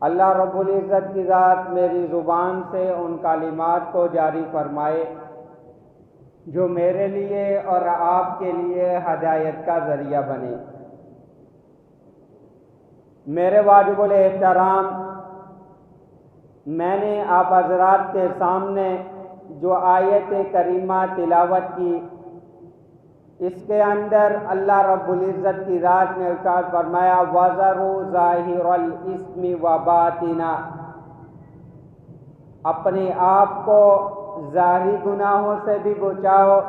اللہ رب العزت کی ذات میری زبان سے ان کلمات کو جاری فرمائے جو میرے لیے اور آپ کے لیے ہدایت کا ذریعہ بنے۔ میرے واجب الاحترام، میں نے آپ حضرات کے سامنے جو آیت کریمہ تلاوت کی، اس کے اندر اللہ رب العزت کی ذات نے ارشاد فرمایا وَذَرُوا ظَاهِرَ الْإِثْمِ وَبَاطِنَهُ، اپنے آپ کو ظاہری گناہوں سے بھی بچاؤ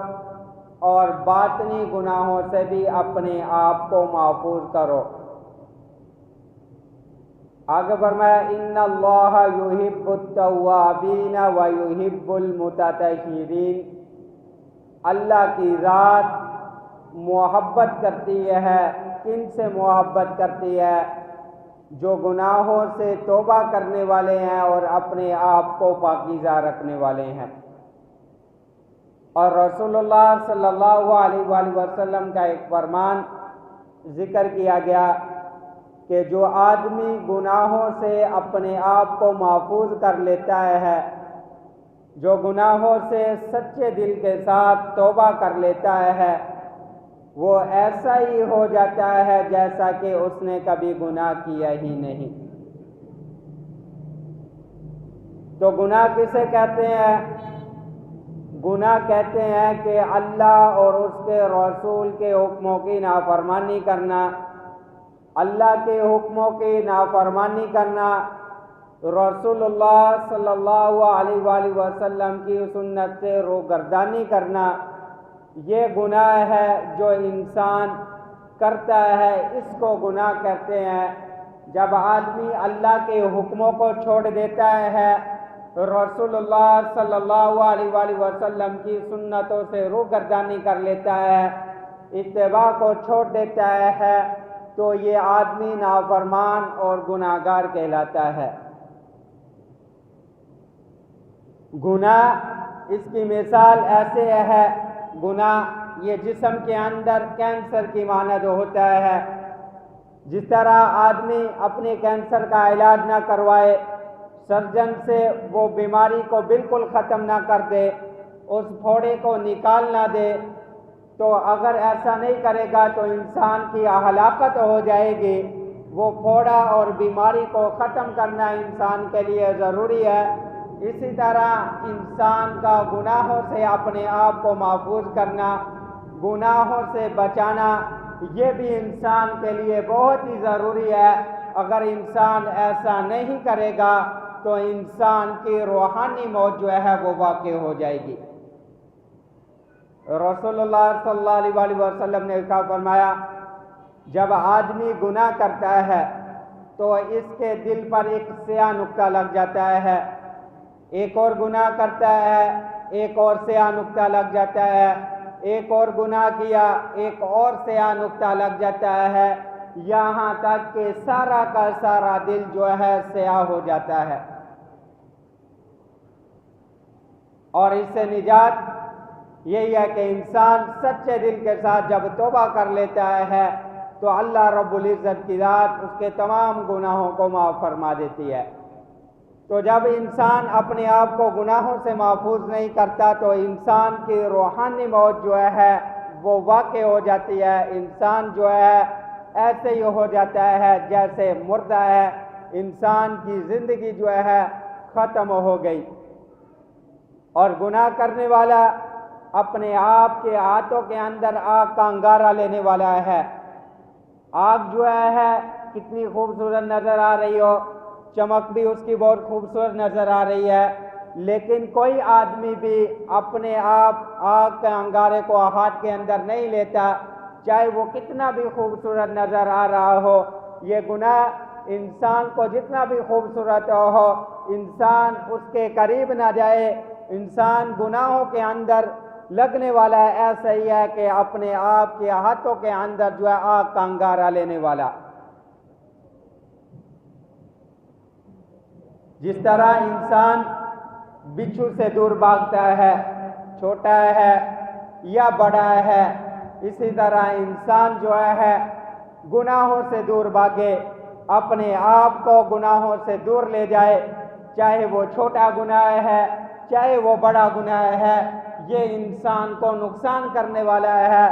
اور باطنی گناہوں سے بھی اپنے آپ کو محفوظ کرو۔ آگے فرمایا ان اللہ یحب التوابین ویحب المتطہرین، اللہ کی ذات محبت کرتی ہے، کن سے محبت کرتی ہے؟ جو گناہوں سے توبہ کرنے والے ہیں اور اپنے آپ کو پاکیزہ رکھنے والے ہیں۔ اور رسول اللہ صلی اللہ علیہ وآلہ وسلم کا ایک فرمان ذکر کیا گیا کہ جو آدمی گناہوں سے اپنے آپ کو محفوظ کر لیتا ہے، جو گناہوں سے سچے دل کے ساتھ توبہ کر لیتا ہے، وہ ایسا ہی ہو جاتا ہے جیسا کہ اس نے کبھی گناہ کیا ہی نہیں۔ تو گناہ کسے کہتے ہیں؟ گناہ کہتے ہیں کہ اللہ اور اس کے رسول کے حکموں کی نافرمانی کرنا، اللہ کے حکموں کی نافرمانی کرنا، رسول اللہ صلی اللہ علیہ وآلہ وسلم کی سنت سے روگردانی کرنا، یہ گناہ ہے جو انسان کرتا ہے، اس کو گناہ کہتے ہیں۔ جب آدمی اللہ کے حکموں کو چھوڑ دیتا ہے، رسول اللہ صلی اللہ علیہ وآلہ وسلم کی سنتوں سے روگردانی کر لیتا ہے، اتباع کو چھوڑ دیتا ہے، تو یہ آدمی نافرمان اور گناہگار کہلاتا ہے۔ گناہ اس کی مثال ایسے ہے، گناہ یہ جسم کے اندر کینسر کی مانند ہوتا ہے۔ جس طرح آدمی اپنے کینسر کا علاج نہ کروائے، سرجن سے وہ بیماری کو بالکل ختم نہ کر دے، اس پھوڑے کو نکال نہ دے، تو اگر ایسا نہیں کرے گا تو انسان کی ہلاکت ہو جائے گی۔ وہ پھوڑا اور بیماری کو ختم کرنا انسان کے لیے ضروری ہے۔ اسی طرح انسان کا گناہوں سے اپنے آپ کو محفوظ کرنا، گناہوں سے بچانا، یہ بھی انسان کے لیے بہت ہی ضروری ہے۔ اگر انسان ایسا نہیں کرے گا تو انسان کی روحانی موت جو ہے وہ واقع ہو جائے گی۔ رسول اللہ صلی اللہ علیہ وآلہ وسلم نے ارشاد فرمایا جب آدمی گناہ کرتا ہے تو اس کے دل پر ایک سیاہ نقطہ لگ جاتا ہے، ایک اور گناہ کرتا ہے، ایک اور سیاہ نقطہ لگ جاتا ہے، ایک اور گناہ کیا، ایک اور سیاہ نقطہ لگ جاتا ہے، یہاں تک کہ سارا کا سارا دل جو ہے سیاہ ہو جاتا ہے۔ اور اس سے نجات یہی ہے کہ انسان سچے دل کے ساتھ جب توبہ کر لیتا ہے تو اللہ رب العزت کی ذات اس کے تمام گناہوں کو معاف فرما دیتی ہے۔ تو جب انسان اپنے آپ کو گناہوں سے محفوظ نہیں کرتا تو انسان کی روحانی موت جو ہے وہ واقع ہو جاتی ہے۔ انسان جو ہے ایسے ہی ہو جاتا ہے جیسے مردہ ہے، انسان کی زندگی جو ہے ختم ہو گئی۔ اور گناہ کرنے والا اپنے آپ کے ہاتھوں کے اندر آگ کا انگارہ لینے والا ہے۔ آگ جو ہے کتنی خوبصورت نظر آ رہی ہو، چمک بھی اس کی بہت خوبصورت نظر آ رہی ہے، لیکن کوئی آدمی بھی اپنے آپ آگ کے انگارے کو ہاتھ کے اندر نہیں لیتا، چاہے وہ کتنا بھی خوبصورت نظر آ رہا ہو۔ یہ گناہ انسان کو جتنا بھی خوبصورت ہو، انسان اس کے قریب نہ جائے۔ انسان گناہوں کے اندر لگنے والا ہے، ایسا ہی ہے کہ اپنے آپ کے ہاتھوں کے اندر جو ہے آگ کا انگارہ لینے والا۔ جس طرح انسان بچھو سے دور بھاگتا ہے، چھوٹا ہے یا بڑا ہے، اسی طرح انسان جو ہے گناہوں سے دور بھاگے، اپنے آپ کو گناہوں سے دور لے جائے، چاہے وہ چھوٹا گناہ ہے چاہے وہ بڑا گناہ ہے، یہ انسان کو نقصان کرنے والا ہے۔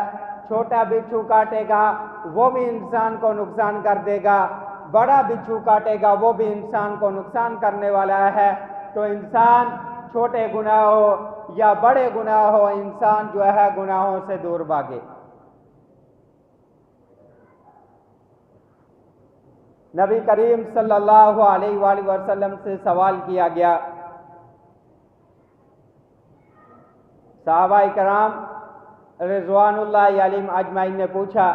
چھوٹا بچھو کاٹے گا وہ بھی انسان کو نقصان کر دے گا، بڑا بچھو کاٹے گا وہ بھی انسان کو نقصان کرنے والا ہے۔ تو انسان چھوٹے گناہ ہو یا بڑے گناہ ہو، انسان جو ہے گناہوں سے دور بھاگے۔ نبی کریم صلی اللہ علیہ وآلہ وسلم سے سوال کیا گیا، صحابہ کرام رضوان اللہ علیہم اجمعین نے پوچھا،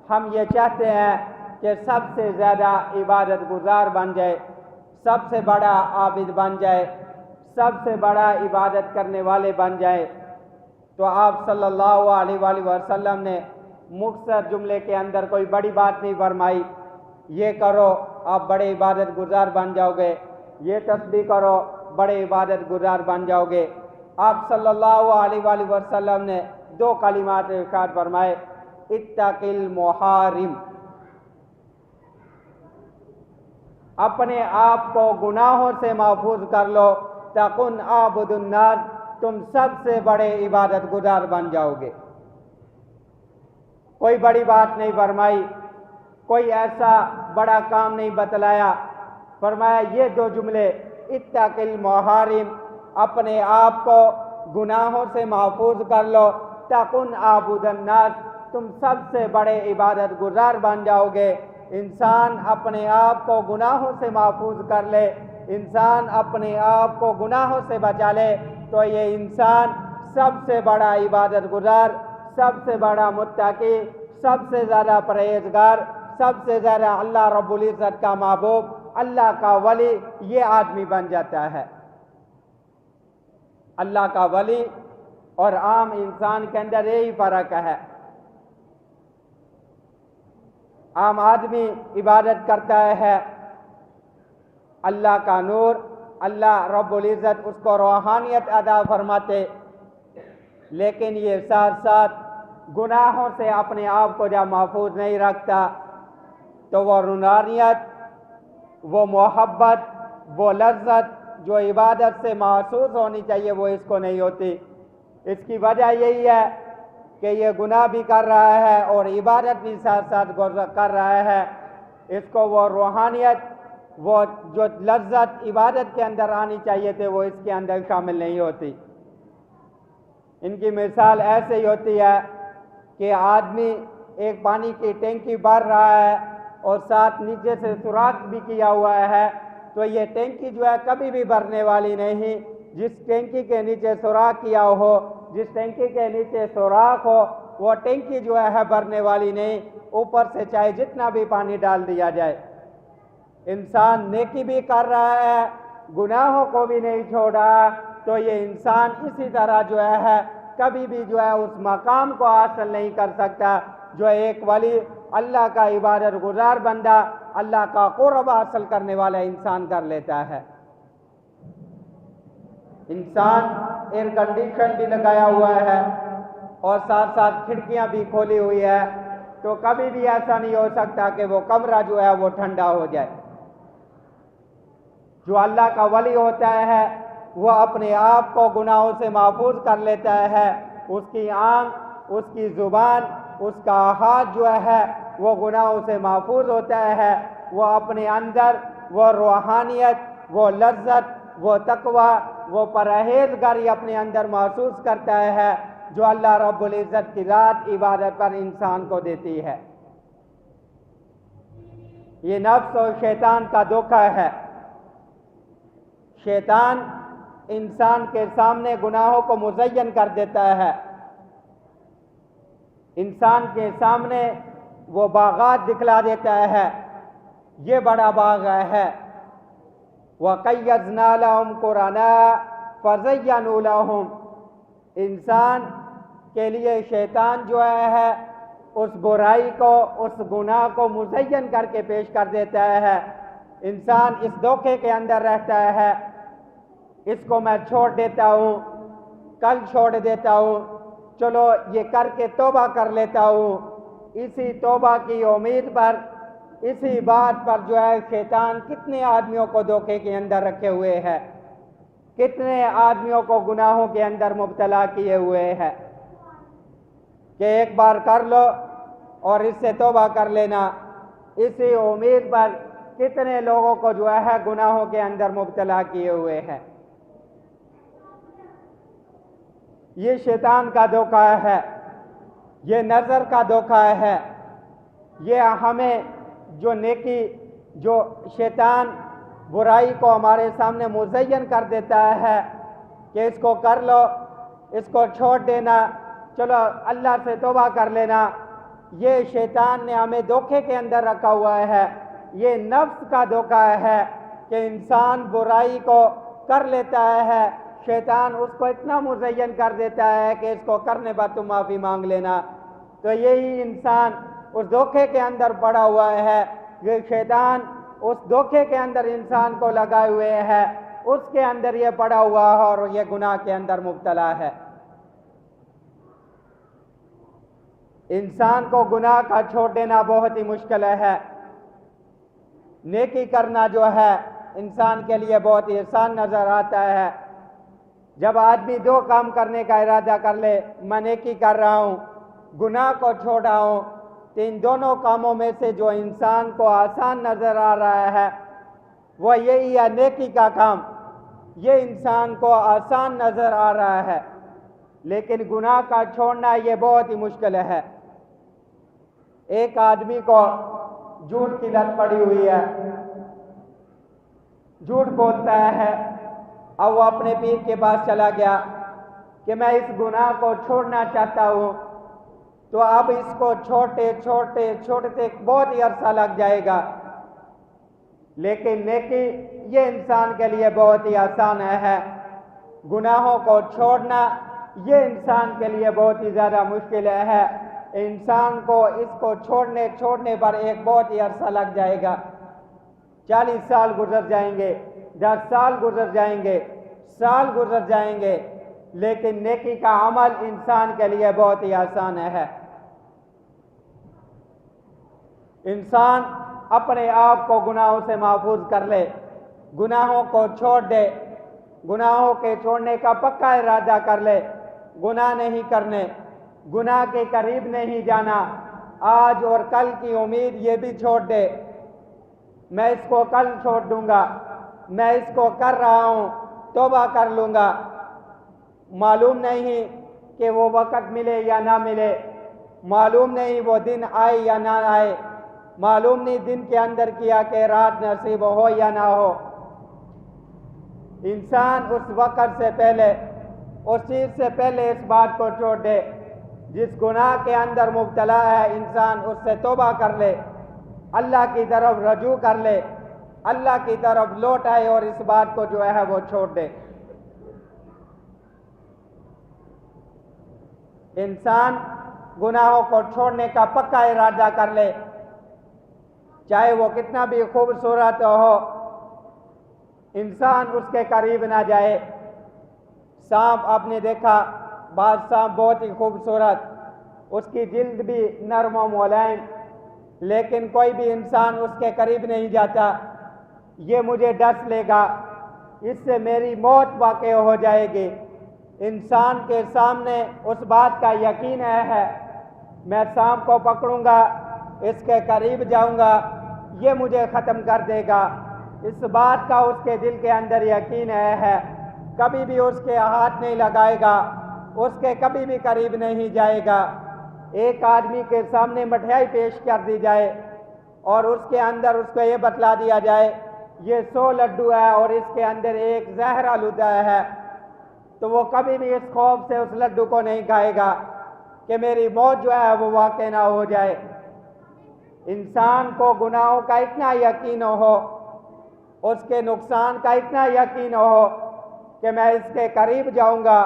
ہم یہ چاہتے ہیں کہ سب سے زیادہ عبادت گزار بن جائے، سب سے بڑا عابد بن جائے، سب سے بڑا عبادت کرنے والے بن جائے۔ تو آپ صلی اللہ علیہ وآلہ وسلم نے مختصر جملے کے اندر کوئی بڑی بات نہیں فرمائی، یہ کرو آپ بڑے عبادت گزار بن جاؤ گے، یہ تسبیح کرو بڑے عبادت گزار بن جاؤ گے۔ آپ صلی اللہ علیہ وآلہ وسلم نے دو کلمات ارشاد فرمائے، اتق المحارم، اپنے آپ کو گناہوں سے محفوظ کر لو، تکن عابد الناس، تم سب سے بڑے عبادت گزار بن جاؤ گے۔ کوئی بڑی بات نہیں فرمائی، کوئی ایسا بڑا کام نہیں بتلایا، فرمایا یہ دو جملے، اتق المحارم، اپنے آپ کو گناہوں سے محفوظ کر لو، تکن عابد الناس، تم سب سے بڑے عبادت گزار بن جاؤ گے۔ انسان اپنے آپ کو گناہوں سے محفوظ کر لے، انسان اپنے آپ کو گناہوں سے بچا لے، تو یہ انسان سب سے بڑا عبادت گزار، سب سے بڑا متقی، سب سے زیادہ پرہیزگار، سب سے زیادہ اللہ رب العزت کا محبوب، اللہ کا ولی یہ آدمی بن جاتا ہے۔ اللہ کا ولی اور عام انسان کے اندر یہی فرق ہے۔ عام آدمی عبادت کرتا ہے، اللہ کا نور، اللہ رب العزت اس کو روحانیت عطا فرماتے، لیکن یہ ساتھ ساتھ گناہوں سے اپنے آپ کو جب محفوظ نہیں رکھتا تو وہ روحانیت، وہ محبت، وہ لذت جو عبادت سے محسوس ہونی چاہیے وہ اس کو نہیں ہوتی۔ اس کی وجہ یہی ہے کہ یہ گناہ بھی کر رہا ہے اور عبادت بھی ساتھ ساتھ کر رہا ہے، اس کو وہ روحانیت، وہ جو لذت عبادت کے اندر آنی چاہیے تھے وہ اس کے اندر شامل نہیں ہوتی۔ ان کی مثال ایسے ہی ہوتی ہے کہ آدمی ایک پانی کی ٹینکی بھر رہا ہے اور ساتھ نیچے سے سوراخ بھی کیا ہوا ہے، تو یہ ٹینکی جو ہے کبھی بھی بھرنے والی نہیں۔ جس ٹینکی کے نیچے سوراخ کیا ہو، جس ٹینکی کے نیچے سوراخ ہو، وہ ٹینکی جو ہے بھرنے والی نہیں، اوپر سے چاہے جتنا بھی پانی ڈال دیا جائے۔ انسان نیکی بھی کر رہا ہے، گناہوں کو بھی نہیں چھوڑ رہا، تو یہ انسان اسی طرح جو ہے کبھی بھی جو ہے اس مقام کو حاصل نہیں کر سکتا جو ایک ولی، اللہ کا عبادت گزار بندہ، اللہ کا قرب حاصل کرنے والا انسان کر لیتا ہے۔ انسان ایئر کنڈیشن بھی لگایا ہوا ہے اور ساتھ ساتھ کھڑکیاں بھی کھولی ہوئی ہے، تو کبھی بھی ایسا نہیں ہو سکتا کہ وہ کمرہ جو ہے وہ ٹھنڈا ہو جائے۔ جو اللہ کا ولی ہوتا ہے وہ اپنے آپ کو گناہوں سے محفوظ کر لیتا ہے، اس کی آنکھ، اس کی زبان، اس کا ہاتھ جو ہے وہ گناہوں سے محفوظ ہوتا ہے، وہ اپنے اندر وہ روحانیت، وہ لذت، وہ تقوی، وہ پرہیزگاری اپنے اندر محسوس کرتا ہے جو اللہ رب العزت کی ذات عبادت پر انسان کو دیتی ہے۔ یہ نفس اور شیطان کا دھوکہ ہے۔ شیطان انسان کے سامنے گناہوں کو مزین کر دیتا ہے، انسان کے سامنے وہ باغات دکھلا دیتا ہے، یہ بڑا باغ ہے، وَقَيَّضْنَا لَهُمْ قُرَنَاءَ فَزَيَّنُوا لَهُمْ، انسان کے لیے شیطان جو ہے اس برائی کو، اس گناہ کو مزین کر کے پیش کر دیتا ہے۔ انسان اس دھوکے کے اندر رہتا ہے، اس کو میں چھوڑ دیتا ہوں، کل چھوڑ دیتا ہوں، چلو یہ کر کے توبہ کر لیتا ہوں، اسی توبہ کی امید پر اسی بات پر جو ہے شیطان کتنے آدمیوں کو دھوکے کے اندر رکھے ہوئے ہے، کتنے آدمیوں کو گناہوں کے اندر مبتلا کیے ہوئے ہے کہ ایک بار کر لو اور اس سے توبہ کر لینا، اسی امید پر کتنے لوگوں کو جو ہے گناہوں کے اندر مبتلا کیے ہوئے ہیں۔ یہ شیطان کا دھوکہ ہے، یہ نظر کا دھوکہ ہے، یہ ہمیں جو نیکی، جو شیطان برائی کو ہمارے سامنے مزین کر دیتا ہے کہ اس کو کر لو، اس کو چھوڑ دینا، چلو اللہ سے توبہ کر لینا، یہ شیطان نے ہمیں دھوکے کے اندر رکھا ہوا ہے۔ یہ نفس کا دھوکہ ہے کہ انسان برائی کو کر لیتا ہے، شیطان اس کو اتنا مزین کر دیتا ہے کہ اس کو کرنے پر تم معافی مانگ لینا، تو یہی انسان اس دھوکے کے اندر پڑا ہوا ہے۔ یہ شیطان اس دھوکے کے اندر انسان کو لگائے ہوئے ہے، اس کے اندر یہ پڑا ہوا ہے اور یہ گناہ کے اندر مبتلا ہے۔ انسان کو گناہ کا چھوڑ دینا بہت ہی مشکل ہے، نیکی کرنا جو ہے انسان کے لیے بہت ہی آسان نظر آتا ہے۔ جب آدمی دو کام کرنے کا ارادہ کر لے، میں نیکی کر رہا ہوں، گناہ کو چھوڑ رہا ہوں، تو ان دونوں کاموں میں سے جو انسان کو آسان نظر آ رہا ہے وہ یہی ہے، نیکی کا کام، یہ انسان کو آسان نظر آ رہا ہے، لیکن گناہ کا چھوڑنا یہ بہت ہی مشکل ہے۔ ایک آدمی کو جھوٹ کی لت پڑی ہوئی ہے، جھوٹ بولتا ہے، اب وہ اپنے پیر کے پاس چلا گیا کہ میں اس گناہ کو چھوڑنا چاہتا ہوں، تو اب اس کو چھوڑتے بہت ہی عرصہ لگ جائے گا، لیکن نیکی یہ انسان کے لیے بہت ہی آسان ہے، گناہوں کو چھوڑنا یہ انسان کے لیے بہت ہی زیادہ مشکل ہے۔ انسان کو اس کو چھوڑنے پر ایک بہت ہی عرصہ لگ جائے گا، 40 سال گزر جائیں گے، 10 سال گزر جائیں گے، سال گزر جائیں گے، لیکن نیکی کا عمل انسان کے لیے بہت ہی آسان ہے۔ انسان اپنے آپ کو گناہوں سے محفوظ کر لے، گناہوں کو چھوڑ دے، گناہوں کے چھوڑنے کا پکا ارادہ کر لے، گناہ نہیں کرنے، گناہ کے قریب نہیں جانا، آج اور کل کی امید یہ بھی چھوڑ دے، میں اس کو کل چھوڑ دوں گا، میں اس کو کر رہا ہوں، توبہ کر لوں گا، معلوم نہیں کہ وہ وقت ملے یا نہ ملے، معلوم نہیں وہ دن آئے یا نہ آئے، معلوم نہیں دن کے اندر کیا کہ رات نصیب ہو یا نہ ہو۔ انسان اس وقت سے پہلے، اس چیز سے پہلے اس بات کو چھوڑ دے، جس گناہ کے اندر مبتلا ہے انسان اس سے توبہ کر لے، اللہ کی طرف رجوع کر لے، اللہ کی طرف لوٹ آئے اور اس بات کو جو ہے وہ چھوڑ دے۔ انسان گناہوں کو چھوڑنے کا پکا ارادہ کر لے، چاہے وہ کتنا بھی خوبصورت ہو، انسان اس کے قریب نہ جائے۔ سانپ آپ نے دیکھا، بعض سانپ بہت ہی خوبصورت، اس کی جلد بھی نرم و ملائم، لیکن کوئی بھی انسان اس کے قریب نہیں جاتا، یہ مجھے ڈس لے گا، اس سے میری موت واقع ہو جائے گی۔ انسان کے سامنے اس بات کا یقین ہے، میں سانپ کو پکڑوں گا، اس کے قریب جاؤں گا، یہ مجھے ختم کر دے گا، اس بات کا اس کے دل کے اندر یقین ہے، کبھی بھی اس کے ہاتھ نہیں لگائے گا، اس کے کبھی بھی قریب نہیں جائے گا۔ ایک آدمی کے سامنے مٹھائی پیش کر دی جائے اور اس کے اندر اس کو یہ بتلا دیا جائے یہ 100 لڈو ہے اور اس کے اندر ایک زہر آلودہ ہے، تو وہ کبھی بھی اس خوف سے اس لڈو کو نہیں کھائے گا کہ میری موت جو ہے وہ واقع نہ ہو جائے۔ انسان کو گناہوں کا اتنا یقین ہو، اس کے نقصان کا اتنا یقین ہو کہ میں اس کے قریب جاؤں گا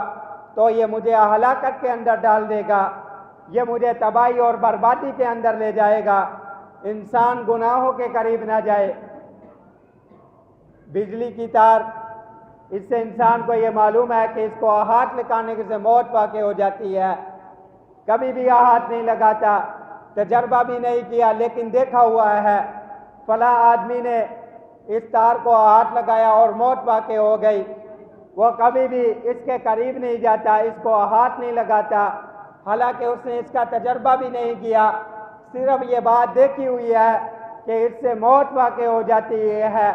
تو یہ مجھے ہلاکت کے اندر ڈال دے گا، یہ مجھے تباہی اور بربادی کے اندر لے جائے گا، انسان گناہوں کے قریب نہ جائے۔ بجلی کی تار، اس سے انسان کو یہ معلوم ہے کہ اس کو ہاتھ لگانے سے موت واقع ہو جاتی ہے، کبھی بھی ہاتھ نہیں لگاتا، تجربہ بھی نہیں کیا، لیکن دیکھا ہوا ہے فلاں آدمی نے اس تار کو ہاتھ لگایا اور موت واقع ہو گئی، وہ کبھی بھی اس کے قریب نہیں جاتا، اس کو ہاتھ نہیں لگاتا، حالانکہ اس نے اس کا تجربہ بھی نہیں کیا، صرف یہ بات دیکھی ہوئی ہے کہ اس سے موت واقع ہو جاتی ہے،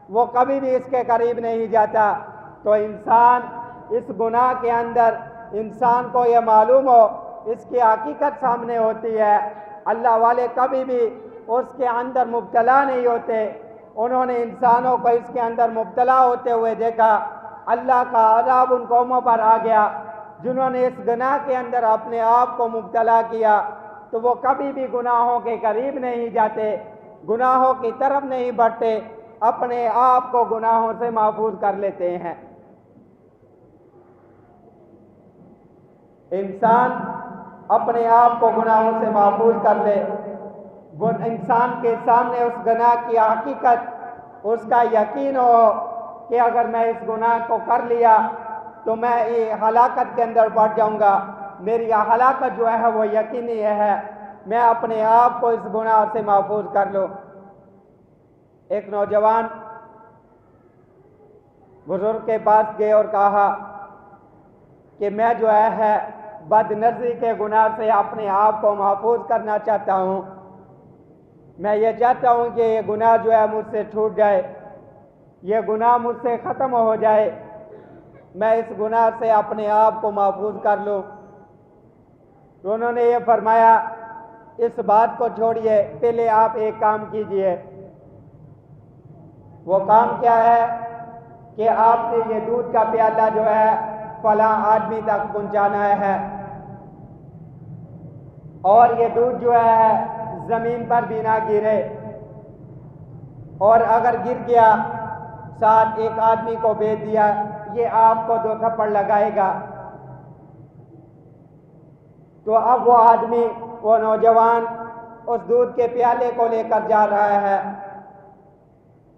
وہ کبھی بھی اس کے قریب نہیں جاتا۔ تو انسان اس گناہ کے اندر انسان کو یہ معلوم ہو، اس کی حقیقت سامنے ہوتی ہے، اللہ والے کبھی بھی اس کے اندر مبتلا نہیں ہوتے۔ انہوں نے انسانوں کو اس کے اندر مبتلا ہوتے ہوئے دیکھا، اللہ کا عذاب ان قوموں پر آ گیا جنہوں نے اس گناہ کے اندر اپنے آپ کو مبتلا کیا، تو وہ کبھی بھی گناہوں کے قریب نہیں جاتے، گناہوں کی طرف نہیں بڑھتے، اپنے آپ کو گناہوں سے محفوظ کر لیتے ہیں۔ انسان اپنے آپ کو گناہوں سے محفوظ کر لے، وہ انسان کے سامنے اس گناہ کی حقیقت، اس کا یقین ہو کہ اگر میں اس گناہ کو کر لیا تو میں یہ ہلاکت کے اندر پڑ جاؤں گا، میری ہلاکت جو ہے وہ یقینی ہے، میں اپنے آپ کو اس گناہ سے محفوظ کر لوں۔ ایک نوجوان بزرگ کے پاس گئے اور کہا کہ میں جو ہے بد نظری کے گناہ سے اپنے آپ کو محفوظ کرنا چاہتا ہوں، میں یہ چاہتا ہوں کہ یہ گناہ جو ہے مجھ سے چھوٹ جائے، یہ گناہ مجھ سے ختم ہو جائے، میں اس گناہ سے اپنے آپ کو محفوظ کر لوں۔ تو انہوں نے یہ فرمایا، اس بات کو چھوڑیے، پہلے آپ ایک کام کیجئے۔ وہ کام کیا ہے کہ آپ نے یہ دودھ کا پیالہ جو ہے فلاں آدمی تک پہنچانا ہے، اور یہ دودھ جو ہے زمین پر بھی نہ گرے، اور اگر گر گیا ساتھ ایک آدمی کو بھیج دیا، یہ آپ کو 2 تھپڑ لگائے گا۔ تو اب وہ آدمی، وہ نوجوان اس دودھ کے پیالے کو لے کر جا رہا ہے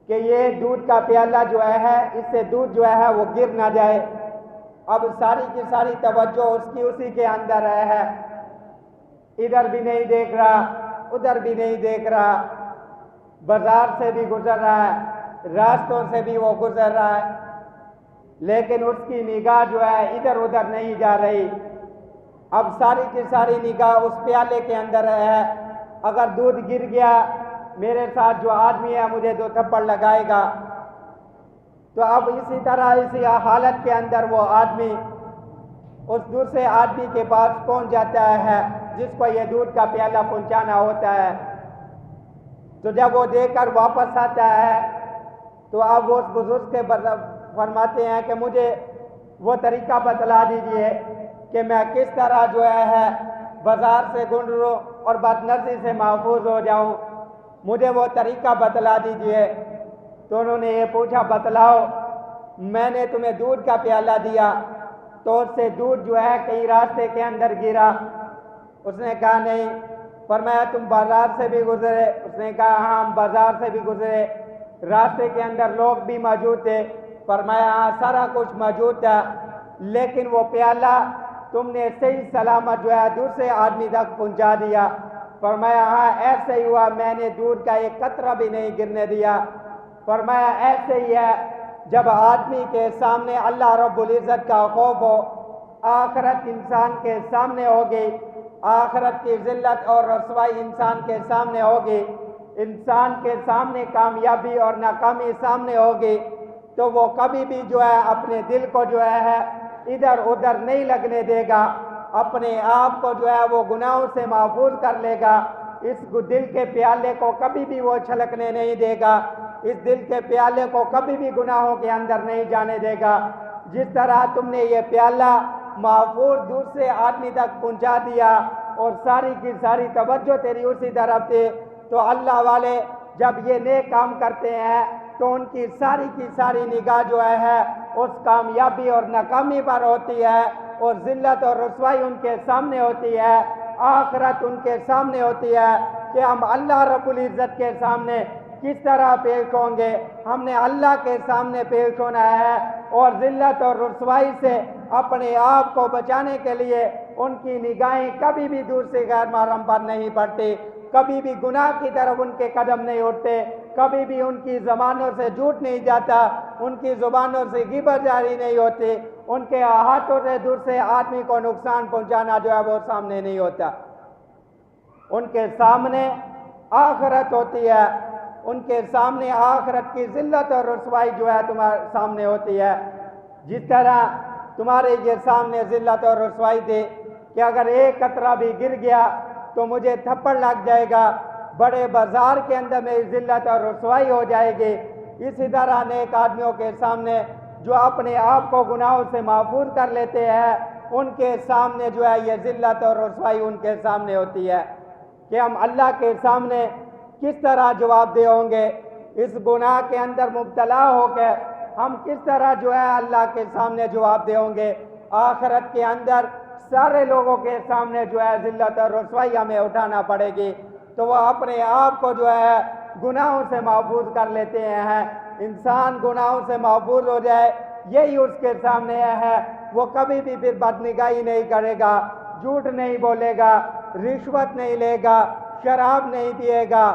کہ یہ دودھ کا پیالہ جو ہے اس سے دودھ جو ہے وہ گر نہ جائے۔ اب ساری کی ساری توجہ اس کی اسی کے اندر ہے، ادھر بھی نہیں دیکھ رہا، ادھر بھی نہیں دیکھ رہا، بازار سے بھی گزر رہا ہے، راستوں سے بھی وہ گزر رہا ہے، لیکن اس کی نگاہ جو ہے ادھر ادھر نہیں جا رہی۔ اب ساری کی ساری نگاہ اس پیالے کے اندر ہے، اگر دودھ گر گیا میرے ساتھ جو آدمی ہے مجھے 2 تھپڑ لگائے گا۔ تو اب اسی طرح اسی حالت کے اندر وہ آدمی اس دوسرے آدمی کے پاس پہنچ جاتا ہے جس کو یہ دودھ کا پیالہ پہنچانا ہوتا ہے۔ تو جب وہ دے کر واپس آتا ہے تو اب وہ اس بزرگ سے فرماتے ہیں کہ مجھے وہ طریقہ بتلا دیجئے کہ میں کس طرح جو ہے بازار سے گزروں اور بد نظری سے محفوظ ہو جاؤں، مجھے وہ طریقہ بتلا دیجئے۔ تو انہوں نے یہ پوچھا، بتلاؤ۔ میں نے تمہیں دودھ کا پیالہ دیا تو اس سے دودھ جو ہے کئی راستے کے اندر گرا؟ اس نے کہا نہیں۔ فرمایا تم بازار سے بھی گزرے؟ اس نے کہا ہاں ہم بازار سے بھی گزرے۔ راستے کے اندر لوگ بھی موجود تھے؟ فرمایا ہاں سارا کچھ موجود تھا، لیکن وہ پیالہ تم نے صحیح سلامت جو ہے دوسرے آدمی تک پہنچا دیا۔ فرمایا ہاں ایسے ہی ہوا، میں نے دودھ کا ایک قطرہ بھی نہیں گرنے دیا۔ فرمایا ایسے ہی ہے جب آدمی کے سامنے اللہ رب العزت کا خوف ہو، آخرت انسان کے سامنے ہوگی، آخرت کی ذلت اور رسوائی انسان کے سامنے ہوگی، انسان کے سامنے کامیابی اور ناکامی سامنے ہوگی، تو وہ کبھی بھی جو ہے اپنے دل کو جو ہے ادھر ادھر نہیں لگنے دے گا، اپنے آپ کو جو ہے وہ گناہوں سے محفوظ کر لے گا، اس دل کے پیالے کو کبھی بھی وہ چھلکنے نہیں دے گا، اس دل کے پیالے کو کبھی بھی گناہوں کے اندر نہیں جانے دے گا۔ جس طرح تم نے یہ پیالہ محفوظ دوسرے آدمی تک پہنچا دیا اور ساری کی ساری توجہ تیری اسی طرف تھی، تو اللہ والے جب یہ نیک کام کرتے ہیں تو ان کی ساری نگاہ جو ہے اس کامیابی اور ناکامی پر ہوتی ہے، اور ذلت اور رسوائی ان کے سامنے ہوتی ہے، آخرت ان کے سامنے ہوتی ہے کہ ہم اللہ رب العزت کے سامنے کس طرح پیش ہوں گے۔ ہم نے اللہ کے سامنے پیش ہونا ہے، اور ذلت اور رسوائی سے اپنے آپ کو بچانے کے لیے ان کی نگاہیں کبھی بھی دوسرے غیر محرم پر نہیں پڑتی۔ کبھی بھی گناہ کی طرف ان کے قدم نہیں اٹھتے، کبھی بھی ان کی زبانوں سے جھوٹ نہیں جاتا، ان کی زبانوں سے غیبت جاری نہیں ہوتی، ان کے ہاتھوں سے دوسرے آدمی کو نقصان پہنچانا جو ہے وہ سامنے نہیں ہوتا۔ ان کے سامنے آخرت ہوتی ہے، ان کے سامنے آخرت کی ذلت اور رسوائی جو ہے تمہارے سامنے ہوتی ہے۔ جس طرح تمہارے یہ سامنے ذلت اور رسوائی تھی کہ اگر ایک قطرہ بھی گر گیا تو مجھے تھپڑ لگ جائے گا، بڑے بازار کے اندر میری ذلت اور رسوائی ہو جائے گی، اسی طرح نیک آدمیوں کے سامنے جو اپنے آپ کو گناہوں سے محفوظ کر لیتے ہیں، ان کے سامنے جو ہے یہ ذلت اور رسوائی ان کے سامنے ہوتی ہے کہ ہم اللہ کے سامنے کس طرح جواب دہ ہوں گے، اس گناہ کے اندر مبتلا ہو کے ہم کس طرح جو ہے اللہ کے سامنے جواب دہ ہوں گے۔ آخرت کے اندر سارے لوگوں کے سامنے جو ہے ذلت اور رسوائی ہمیں اٹھانا پڑے گی، تو وہ اپنے آپ کو جو ہے گناہوں سے محفوظ کر لیتے ہیں۔ انسان گناہوں سے محفوظ ہو جائے یہی اس کے سامنے ہے، وہ کبھی بھی پھر بدنگاہی نہیں کرے گا، جھوٹ نہیں بولے گا، رشوت نہیں لے گا، شراب نہیں پیے گا،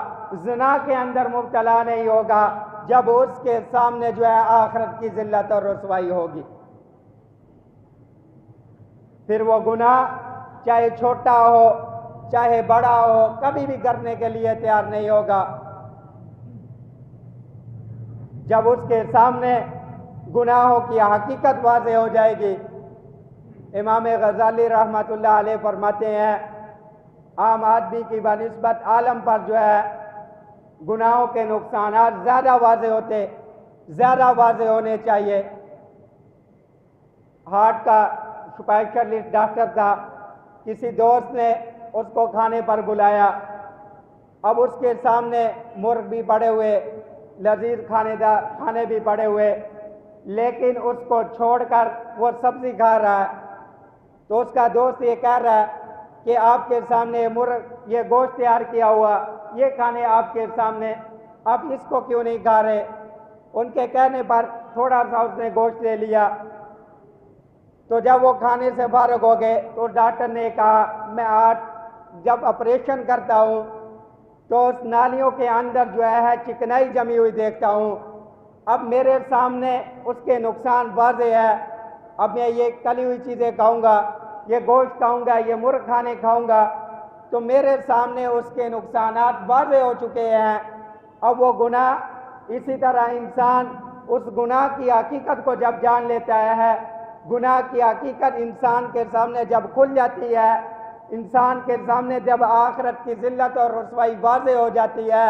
زنا کے اندر مبتلا نہیں ہوگا، جب اس کے سامنے جو ہے آخرت کی ذلت اور رسوائی ہوگی۔ پھر وہ گناہ چاہے چھوٹا ہو چاہے بڑا ہو کبھی بھی کرنے کے لیے تیار نہیں ہوگا۔ جب اس کے سامنے گناہوں کی حقیقت واضح ہو جائے گی، امام غزالی رحمۃ اللہ علیہ فرماتے ہیں عام آدمی کی بنسبت عالم پر جو ہے گناہوں کے نقصانات زیادہ واضح ہونے چاہیے۔ ہارٹ کا اسپیشلسٹ ڈاکٹر تھا، کسی دوست نے اس کو کھانے پر بلایا، اب اس کے سامنے مرغ بھی پڑے ہوئے، لذیذ کھانے بھی پڑے ہوئے، لیکن اس کو چھوڑ کر وہ سبزی کھا رہا ہے، تو اس کا دوست یہ کہہ رہا ہے کہ آپ کے سامنے مرغ یہ گوشت تیار کیا ہوا، یہ کھانے آپ کے سامنے، آپ اس کو کیوں نہیں کھا رہے؟ ان کے کہنے پر تھوڑا سا اس نے گوشت لے لیا، تو جب وہ کھانے سے فارغ ہو گئے تو ڈاکٹر نے کہا میں آج جب آپریشن کرتا ہوں تو اس نالیوں کے اندر جو ہے چکنائی جمی ہوئی دیکھتا ہوں، اب میرے سامنے اس کے نقصان واضح ہے، اب میں یہ تلی ہوئی چیزیں کھاؤں گا، یہ گوشت کھاؤں گا، یہ مرغ کھانے کھاؤں گا، تو میرے سامنے اس کے نقصانات واضح ہو چکے ہیں۔ اب وہ گناہ اسی طرح انسان اس گناہ کی حقیقت کو جب جان لیتا ہے، گناہ کی حقیقت انسان کے سامنے جب کھل جاتی ہے، انسان کے سامنے جب آخرت کی ذلت اور رسوائی واضح ہو جاتی ہے،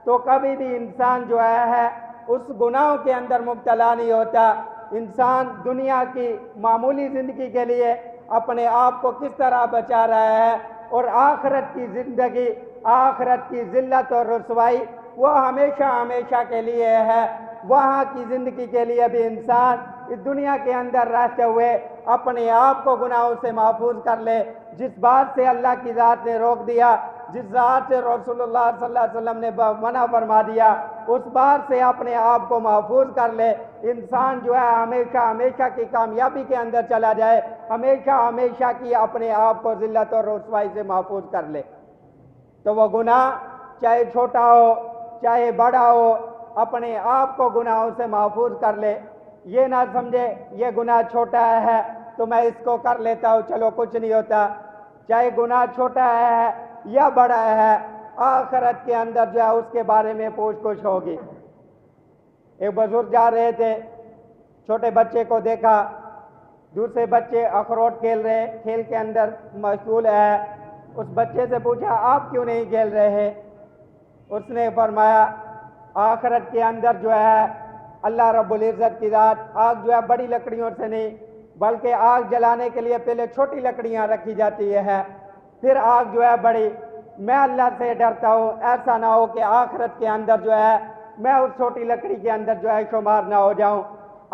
تو کبھی بھی انسان جو ہے اس گناہوں کے اندر مبتلا نہیں ہوتا۔ انسان دنیا کی معمولی زندگی کے لیے اپنے آپ کو کس طرح بچا رہا ہے، اور آخرت کی زندگی، آخرت کی ذلت اور رسوائی وہ ہمیشہ کے لیے ہے۔ وہاں کی زندگی کے لیے بھی انسان اس دنیا کے اندر رہتے ہوئے اپنے آپ کو گناہوں سے محفوظ کر لے، جس بات سے اللہ کی ذات نے روک دیا، جس ذات سے رسول اللہ صلی اللہ علیہ وسلم نے منع فرما دیا، اس بات سے اپنے آپ کو محفوظ کر لے، انسان جو ہے ہمیشہ کی کامیابی کے اندر چلا جائے، ہمیشہ کی اپنے آپ کو ذلت اور رسوائی سے محفوظ کر لے۔ تو وہ گناہ چاہے چھوٹا ہو چاہے بڑا ہو اپنے آپ کو گناہوں سے محفوظ کر لے، یہ نہ سمجھے یہ گناہ چھوٹا ہے تو میں اس کو کر لیتا ہوں چلو کچھ نہیں ہوتا، چاہے گناہ چھوٹا ہے یا بڑا ہے، آخرت کے اندر جو ہے اس کے بارے میں پوچھ گچھ ہوگی۔ ایک بزرگ جا رہے تھے، چھوٹے بچے کو دیکھا، دوسرے بچے اخروٹ کھیل رہے، کھیل کے اندر مشغول ہے، اس بچے سے پوچھا آپ کیوں نہیں کھیل رہے؟ اس نے فرمایا آخرت کے اندر جو ہے اللہ رب العزت کی ذات آگ جو ہے بڑی لکڑیوں سے نہیں بلکہ آگ جلانے کے لیے پہلے چھوٹی لکڑیاں رکھی جاتی ہے، پھر آگ جو ہے بڑی، میں اللہ سے ڈرتا ہوں ایسا نہ ہو کہ آخرت کے اندر جو ہے میں اس چھوٹی لکڑی کے اندر جو ہے شمار نہ ہو جاؤں۔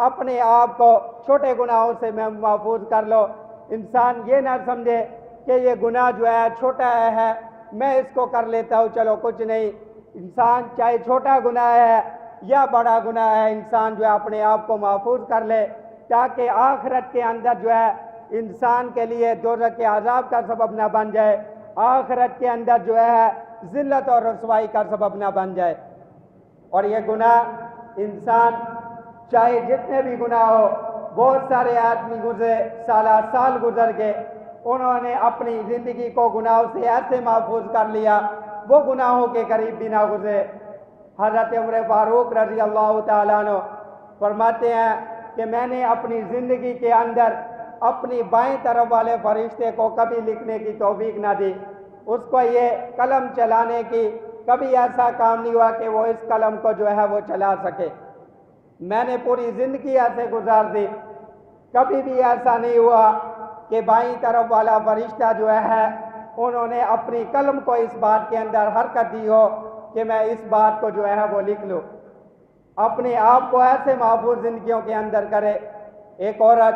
اپنے آپ کو چھوٹے گناہوں سے میں محفوظ کر لو۔ انسان یہ نہ سمجھے کہ یہ گناہ جو ہے چھوٹا ہے میں اس کو کر لیتا ہوں چلو کچھ نہیں، انسان چاہے چھوٹا گناہ ہے یا بڑا گناہ ہے، انسان جو ہے اپنے آپ کو محفوظ کر لے تاکہ آخرت کے اندر جو ہے انسان کے لیے دوزخ کے عذاب کا سبب نہ بن جائے، آخرت کے اندر جو ہے ذلت اور رسوائی کا سبب نہ بن جائے۔ اور یہ گناہ انسان چاہے جتنے بھی گناہ ہو، بہت سارے آدمی گزرے، سال گزر گئے، انہوں نے اپنی زندگی کو گناہوں سے ایسے محفوظ کر لیا، وہ گناہوں کے قریب بھی نہ گزرے۔ حضرت عمر فاروق رضی اللہ تعالیٰ عنہ فرماتے ہیں کہ میں نے اپنی زندگی کے اندر اپنی بائیں طرف والے فرشتے کو کبھی لکھنے کی توفیق نہ دی، اس کو یہ قلم چلانے کی کبھی ایسا کام نہیں ہوا کہ وہ اس قلم کو جو ہے وہ چلا سکے۔ میں نے پوری زندگی ایسے گزار دی، کبھی بھی ایسا نہیں ہوا کہ بائیں طرف والا فرشتہ جو ہے انہوں نے اپنی قلم کو اس بات کے اندر حرکت دی ہو کہ میں اس بات کو جو ہے وہ لکھ لوں۔ اپنے آپ کو ایسے محفوظ زندگیوں کے اندر کرے۔ ایک عورت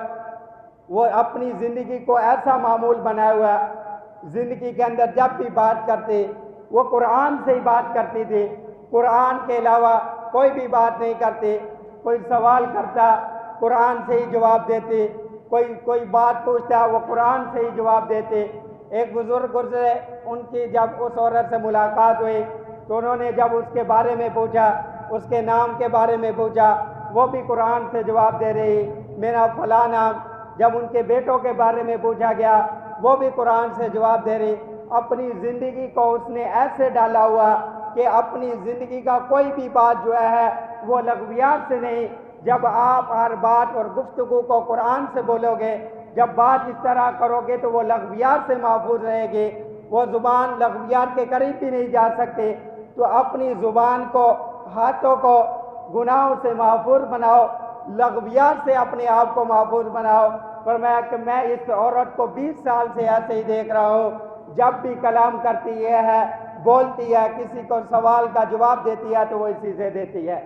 وہ اپنی زندگی کو ایسا معمول بنایا ہوا، زندگی کے اندر جب بھی بات کرتی وہ قرآن سے ہی بات کرتی تھی، قرآن کے علاوہ کوئی بھی بات نہیں کرتی۔ کوئی سوال کرتا قرآن سے ہی جواب دیتی، کوئی بات پوچھتا وہ قرآن سے ہی جواب دیتے۔ ایک بزرگ گزرے، ان کی جب اس عورت سے ملاقات ہوئی تو انہوں نے جب اس کے بارے میں پوچھا، اس کے نام کے بارے میں پوچھا، وہ بھی قرآن سے جواب دے رہی، میرا فلاں نام۔ جب ان کے بیٹوں کے بارے میں پوچھا گیا، وہ بھی قرآن سے جواب دے رہی۔ اپنی زندگی کو اس نے ایسے ڈالا ہوا کہ اپنی زندگی کا کوئی بھی بات جو ہے وہ لغویات سے نہیں۔ جب آپ ہر بات اور گفتگو کو قرآن سے بولو گے، جب بات اس طرح کرو گے تو وہ لغویات سے محفوظ رہے گی، وہ زبان لغویات کے قریب بھی نہیں جا سکتے۔ تو اپنی زبان کو، ہاتھوں کو گناہوں سے محفوظ بناؤ، لغویات سے اپنے آپ کو محفوظ بناؤ۔ فرمایا کہ میں اس عورت کو 20 سال سے ایسے ہی دیکھ رہا ہوں، جب بھی کلام کرتی ہے، بولتی ہے، کسی کو سوال کا جواب دیتی ہے تو وہ اسی سے دیتی ہے۔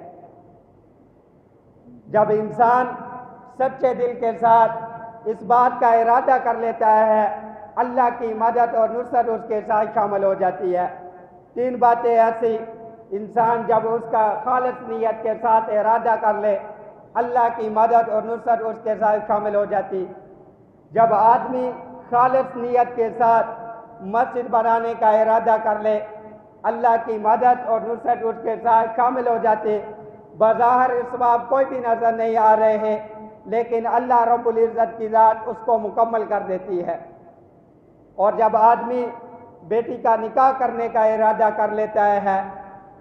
جب انسان سچے دل کے ساتھ اس بات کا ارادہ کر لیتا ہے، اللہ کی مدد اور نصرت اس کے ساتھ شامل ہو جاتی ہے۔ 3 باتیں ایسی انسان جب اس کا خالص نیت کے ساتھ ارادہ کر لے، اللہ کی مدد اور نصرت اس کے ساتھ شامل ہو جاتی۔ جب آدمی خالص نیت کے ساتھ مسجد بنانے کا ارادہ کر لے، اللہ کی مدد اور نصرت اس کے ساتھ شامل ہو جاتی۔ بظاہر اسباب کوئی بھی نظر نہیں آ رہے ہیں، لیکن اللہ رب العزت کی ذات اس کو مکمل کر دیتی ہے۔ اور جب آدمی بیٹی کا نکاح کرنے کا ارادہ کر لیتا ہے،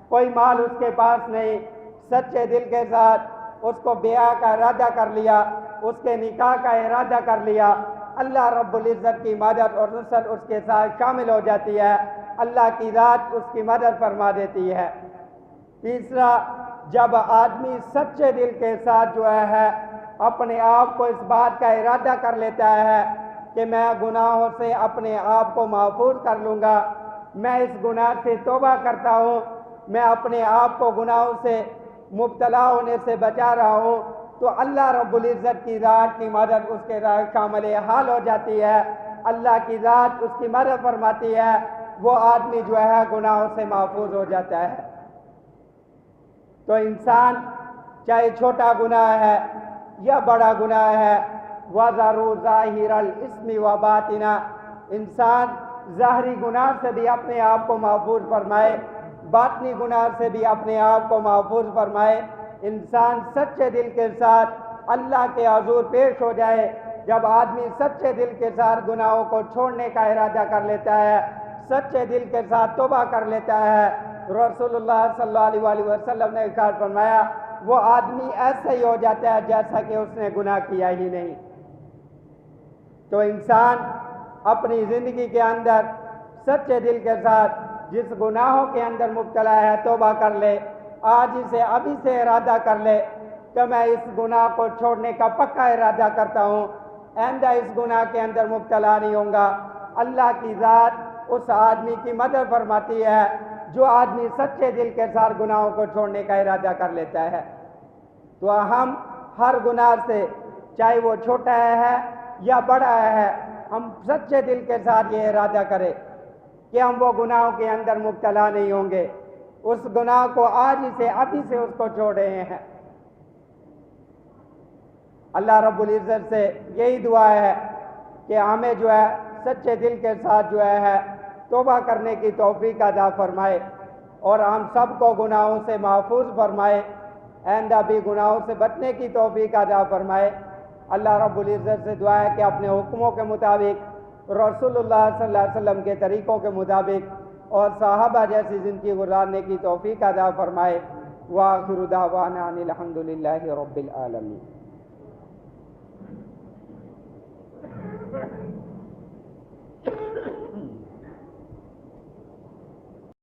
کوئی مال اس کے پاس نہیں، سچے دل کے ساتھ اس کو بیاہ کا ارادہ کر لیا، اس کے نکاح کا ارادہ کر لیا، اللہ رب العزت کی مدد اور نصرت اس کے ساتھ شامل ہو جاتی ہے، اللہ کی ذات اس کی مدد فرما دیتی ہے۔ تیسرا، جب آدمی سچے دل کے ساتھ جو ہے اپنے آپ کو اس بات کا ارادہ کر لیتا ہے کہ میں گناہوں سے اپنے آپ کو محفوظ کر لوں گا، میں اس گناہ سے توبہ کرتا ہوں، میں اپنے آپ کو گناہوں سے مبتلا ہونے سے بچا رہا ہوں، تو اللہ رب العزت کی ذات کی مدد اس کے ساتھ شامل حال ہو جاتی ہے، اللہ کی ذات اس کی مدد فرماتی ہے، وہ آدمی جو ہے گناہوں سے محفوظ ہو جاتا ہے۔ تو انسان چاہے چھوٹا گناہ ہے یا بڑا گناہ ہے، وَذَرُوا ظَاهِرَ الْإِثْمِ وَبَاطِنَهُ، انسان ظاہری گناہ سے بھی اپنے آپ کو محفوظ فرمائے، باطنی گناہ سے بھی اپنے آپ کو محفوظ فرمائے۔ انسان سچے دل کے ساتھ اللہ کے حضور پیش ہو جائے۔ جب آدمی سچے دل کے ساتھ گناہوں کو چھوڑنے کا ارادہ کر لیتا ہے، سچے دل کے ساتھ توبہ کر لیتا ہے، رسول اللہ صلی اللہ علیہ وسلم نے ارشاد فرمایا وہ آدمی ایسا ہی ہو جاتا ہے جیسا کہ اس نے گناہ کیا ہی نہیں۔ تو انسان اپنی زندگی کے اندر سچے دل کے ساتھ جس گناہوں کے اندر مبتلا ہے توبہ کر لے، آج اسے ابھی سے ارادہ کر لے کہ میں اس گناہ کو چھوڑنے کا پکا ارادہ کرتا ہوں، آئندہ اس گناہ کے اندر مبتلا نہیں ہوں گا۔ اللہ کی ذات اس آدمی کی مدد فرماتی ہے جو آدمی سچے دل کے ساتھ گناہوں کو چھوڑنے کا ارادہ کر لیتا ہے۔ تو ہم ہر گناہ سے، چاہے وہ چھوٹا ہے یا بڑا ہے، ہم سچے دل کے ساتھ یہ ارادہ کریں کہ ہم وہ گناہوں کے اندر مبتلا نہیں ہوں گے، اس گناہ کو آج سے ابھی سے اس کو چھوڑ رہے ہیں۔ اللہ رب العزت سے یہی دعا ہے کہ ہمیں جو ہے سچے دل کے ساتھ جو ہے توبہ کرنے کی توفیق عطا فرمائے اور ہم سب کو گناہوں سے محفوظ فرمائے، آئندہ بھی گناہوں سے بچنے کی توفیق عطا فرمائے۔ اللہ رب العزت سے دعا ہے کہ اپنے حکموں کے مطابق، رسول اللہ صلی اللہ علیہ وسلم کے طریقوں کے مطابق اور صحابہ جیسی زندگی گزارنے کی توفیق عطا فرمائے۔ وآخر دعوانا ان الحمد للہ رب العالمین۔